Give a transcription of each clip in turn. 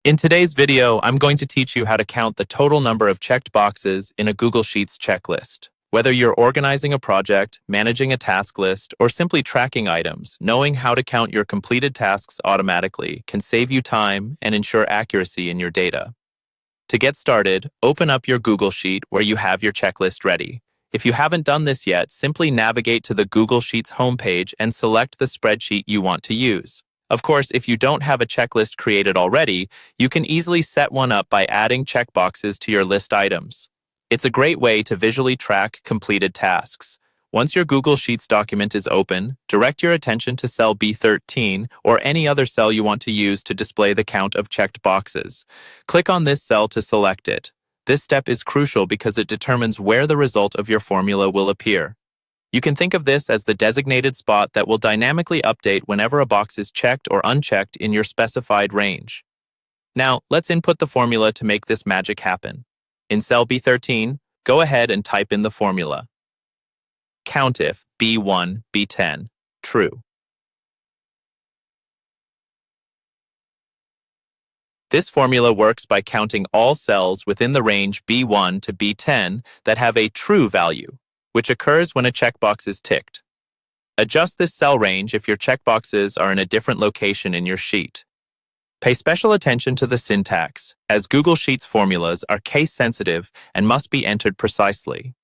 In today's video, I'm going to teach you how to count the total number of checked boxes in a Google Sheets checklist. Whether you're organizing a project, managing a task list, or simply tracking items, knowing how to count your completed tasks automatically can save you time and ensure accuracy in your data. To get started, open up your Google Sheet where you have your checklist ready. If you haven't done this yet, simply navigate to the Google Sheets homepage and select the spreadsheet you want to use. Of course, if you don't have a checklist created already, you can easily set one up by adding checkboxes to your list items. It's a great way to visually track completed tasks. Once your Google Sheets document is open, direct your attention to cell B13 or any other cell you want to use to display the count of checked boxes. Click on this cell to select it. This step is crucial because it determines where the result of your formula will appear. You can think of this as the designated spot that will dynamically update whenever a box is checked or unchecked in your specified range. Now, let's input the formula to make this magic happen. In cell B13, go ahead and type in the formula. Count if B1, B10, true. This formula works by counting all cells within the range B1 to B10 that have a true value, which occurs when a checkbox is ticked. Adjust this cell range if your checkboxes are in a different location in your sheet. Pay special attention to the syntax, as Google Sheets formulas are case-sensitive and must be entered precisely.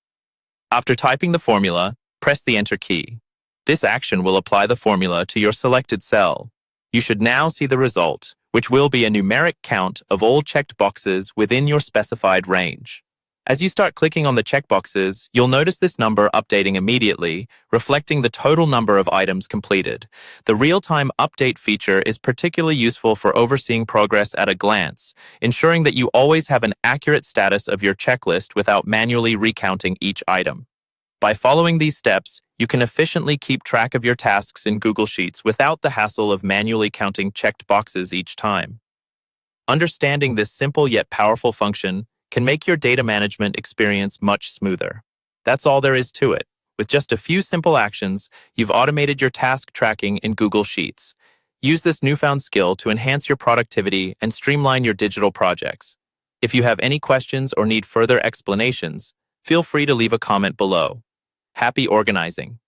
After typing the formula, press the Enter key. This action will apply the formula to your selected cell. You should now see the result, which will be a numeric count of all checked boxes within your specified range. As you start clicking on the checkboxes, you'll notice this number updating immediately, reflecting the total number of items completed. The real-time update feature is particularly useful for overseeing progress at a glance, ensuring that you always have an accurate status of your checklist without manually recounting each item. By following these steps, you can efficiently keep track of your tasks in Google Sheets without the hassle of manually counting checked boxes each time. Understanding this simple yet powerful function can make your data management experience much smoother. That's all there is to it. With just a few simple actions, you've automated your task tracking in Google Sheets. Use this newfound skill to enhance your productivity and streamline your digital projects. If you have any questions or need further explanations, feel free to leave a comment below. Happy organizing!